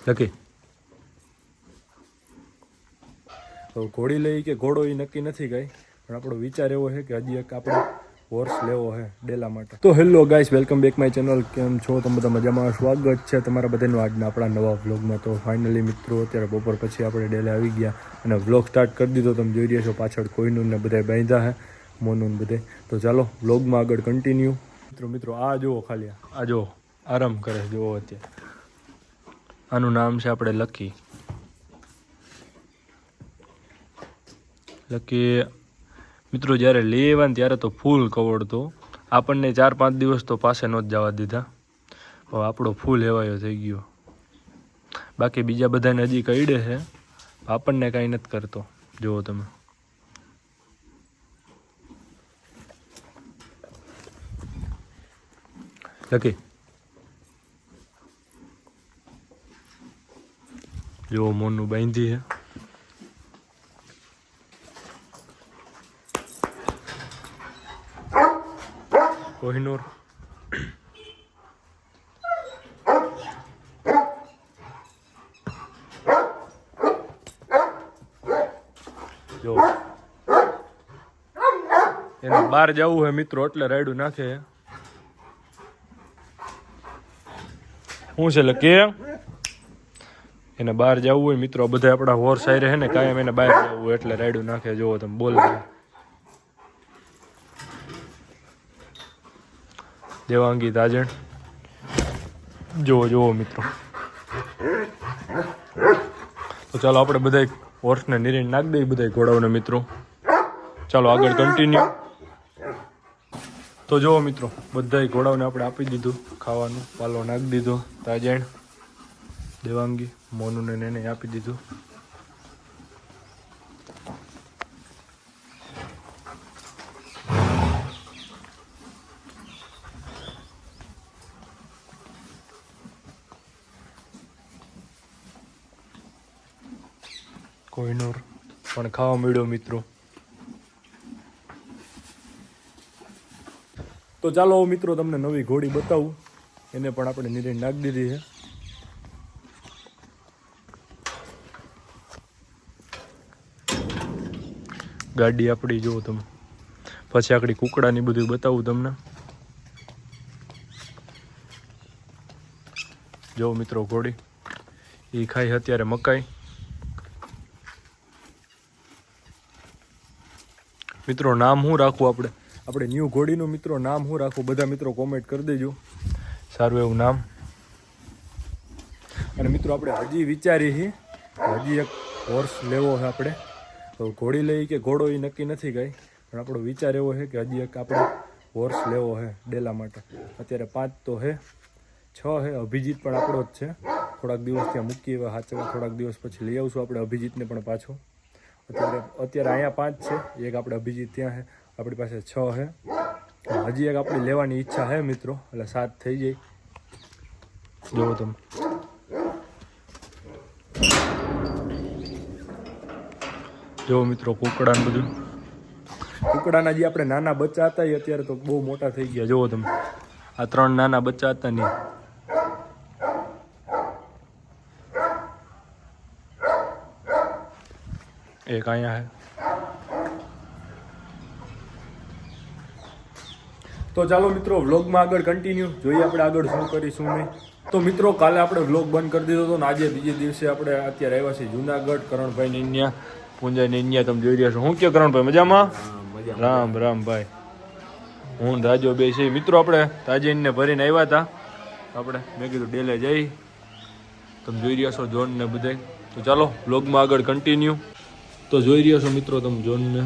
Lucky તો ઘોડી લઈ કે ઘોડો એ નક્કી નથી કાંઈ, પણ આપણો વિચાર એવો છે કે હજી એક આપણે હોર્સ લેવો છે ડેલા માટે. તો hello guys, welcome back my channel. કેમ છો તમે બધા? મજામાં? સ્વાગત છે તમારા બધાનું આજના આપણા નવા વ્લોગમાં. તો ફાઇનલી મિત્રો અત્યારે બપોર પછી આપણે ડેલે આવી ગયા અને વ્લોગ સ્ટાર્ટ કરી દીધો. તમે જોઈ રહ્યા છો પાછળ કોઈનું ને બધા બાંધ્યા છે, મોનું બધે. તો ચાલો વ્લોગમાં આગળ કન્ટિન્યુ. મિત્રો આ જુઓ, ખાલી આ જુઓ આરામ કરે જુઓ અત્યારે. આનું નામ છે આપણે લકી. લકી મિત્રો જ્યારે લેવા ને ત્યારે તો ફૂલ કવડતો, આપણને 4-5 દિવસ તો પાસે ન જ જવા દીધા. હવે આપણો ફૂલ હેવાયો થઈ ગયો. બાકી બીજા બધાને હજી કઈડે છે, આપણને કાંઈ નથી કરતો. જુઓ તમે. લકી જુઓ મોનું બાંધી છે. કોહિનૂર જો એને બહાર જવું હે મિત્રો, એટલે રાયડું નાખે. શું છે લકી? એને બહાર જવું હોય મિત્રો, બધા આપણા હોર્સ આઈ રહે ને કાયમ એને બહાર જવું હોય એટલે રાયડું નાખે. જોવો તમે. બોલ દેવાંગી તાજણ જુઓ મિત્રો. તો ચાલો આપણે બધા હોર્સને નિરીને નાખી દઈએ, બધા ઘોડાઓને મિત્રો. ચાલો આગળ કન્ટિન્યુ. તો જુઓ મિત્રો, બધા ઘોડાઓને આપણે આપી દીધું ખાવાનું, પાલો નાખી દીધો. તાજણ દેવાંગી મોનુને એને આપી દીધું. કોહિનૂર પણ ખાવા મળ્યો મિત્રો. તો ચાલો મિત્રો તમને નવી ઘોડી બતાવું. એને પણ આપણે નિર્ણય નાખી દીધી છે. ગાડી આપણી જુઓ તમે. પછી આકડી કુકડાની બધું બતાવું તમને. જો મિત્રો ઘોડી એ ખાઈ અત્યારે મકાઈ. મિત્રો નામ શું રાખવું આપણે ન્યૂ ઘોડીનું મિત્રો નામ શું રાખવું? બધા મિત્રો કોમેન્ટ કરી દેજો સારું એવું નામ. અને મિત્રો આપણે હજી વિચારી છીએ હજી એક હોર્સ લેવો છે આપણે. તો ઘોડી લઈ કે ઘોડો એ નક્કી નથી કાંઈ, પણ આપણો વિચાર એવો છે કે હજી એક આપણે હોર્સ લેવો છે ડેલા માટે. અત્યારે 5 તો છે, 6 છે. અભિજીત પણ આપણો જ છે. થોડાક દિવસ ત્યાં મૂકી એવા હાચવા, થોડાક દિવસ પછી લઈ આવશું આપણે અભિજીતને પણ પાછો. અત્યારે અહીંયા 5 છે, એક આપણે અભિજીત ત્યાં છે. આપણી પાસે 6 છે. હજી એક આપણી લેવાની ઈચ્છા છે મિત્રો, એટલે 7 થઈ જાય. જુઓ તમે. જો મિત્રો કુકડા બધું. કુકડાના જે આપણે નાના બચ્ચા હતા એ અત્યારે તો બહુ મોટા થઈ ગયા. જુઓ તમે. આ 3 નાના બચ્ચા હતા ને એક અહીંયા છે. તો ચાલો મિત્રો વ્લોગમાં આગળ કન્ટિન્યુ જોઈએ આપણે આગળ શું કરીશું નહીં. તો મિત્રો કાલે આપણે વ્લોગ બંધ કરી દીધો હતો ને આજે બીજે દિવસે આપણે અત્યારે આવ્યા છીએ જુનાગઢ. કરણભાઈ ને ઇન્યા, પૂંજા ને ઇન્યા તમે જોઈ રહ્યા છો. શું કહો કરણભાઈ? મજામાં? રામ રામ ભાઈ. હું રાજો બે છે મિત્રો. આપણે તાજીને ભરીને આવ્યા હતા આપણે. મેં કીધું ડેલે જઈ. તમે જોઈ રહ્યા છો જોન ને બધા. તો ચાલો વ્લોગમાં આગળ કન્ટિન્યુ. તો જોઈ રહ્યા છો મિત્રો તમે જોનને.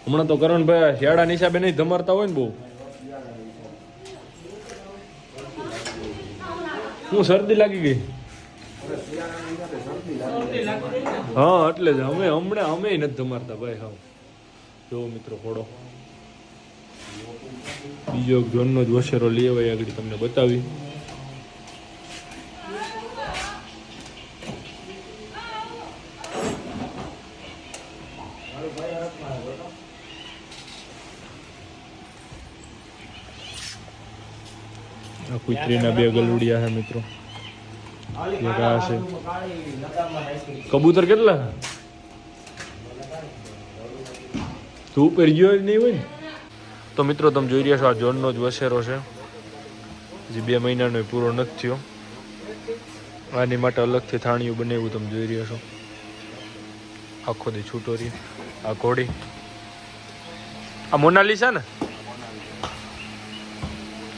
હમણાં તો કરણભાઈ શિયાળાના હિસાબે નહીં ધમારતા હોય ને બહુ. હું શરદી લાગી ગઈ? હા એટલે જ અમે નથી ધમારતા ભાઈ. હા જો મિત્રો ઘોડો બીજો જોનનો જ વસેરો લઈ આવ્યા આગળ તમને બતાવી. કુતરીના 2 ગલુડિયા છે મિત્રો. એક આ છે. કબૂતર કેટલા તું ઉપર ગયો જ નહીં હોય ને. તો મિત્રો તમે જોઈ રહ્યા છો આ જોનનો જ વસેરો છે, હજી 2 મહિનાનો પૂરો નથી થયો. આની માટે અલગથી થાણીયું બનાવ્યું તમે જોઈ રહ્યા છો. આખો દી છૂટો રહી. આ ઘોડી આ મોનાલિસા ને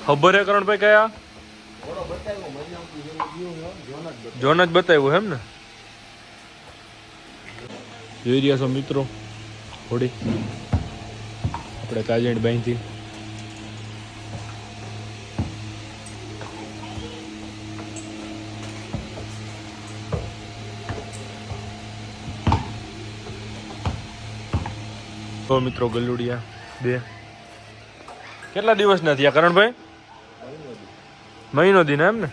ખબર હે કરણભાઈ કયા જોન જ બતાવ્યું એમ ને. જોઈ રહ્યા છો મિત્રો ઘોડી આપણે કાજણ બાંધી. તો મિત્રો ગલુડિયા 2 કેટલા દિવસ ના થયા કરણભાઈ? મહિનો દિન એમ ને.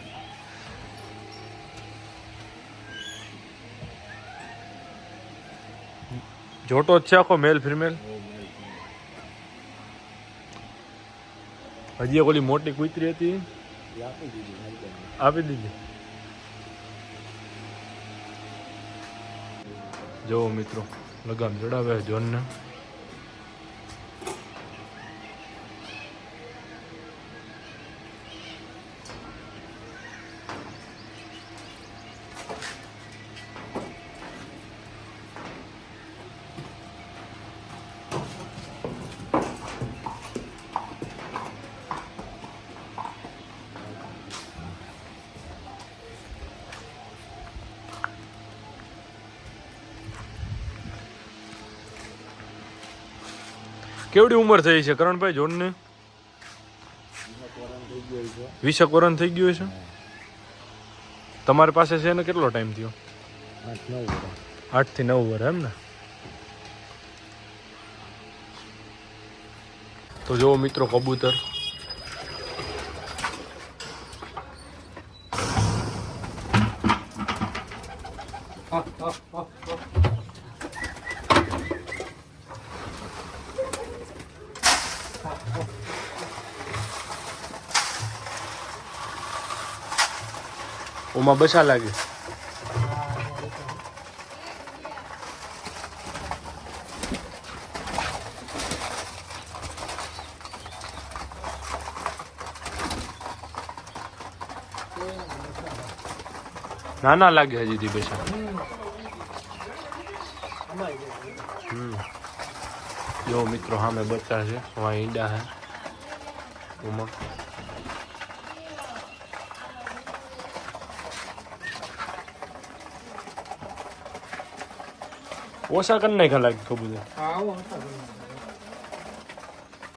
જોટો જ છે આખો, મેલ ફિમેલ. હજી ઓલી મોટી કૂતરી હતી આપી દીધી. જો મિત્રો લગામ ચડાવે જોનને. કેવડી ઉંમર થઈ છે કરણભાઈ જોનને? 20 વર્ષ થઈ ગયું છે. તમારી પાસે છે ને કેટલો ટાઈમ થયો? 8 થી 9 વર્ષ એમ ને. તો જો મિત્રો કબૂતર ઓમાં બસા લાગે. નાના લાગે હજી થી બસા. જો મિત્રો સામે બચ્ચા છે, વहाँ ઈંડા है ઓમાં. ઓછા કરી નાખ્યા લાગે કબૂતર.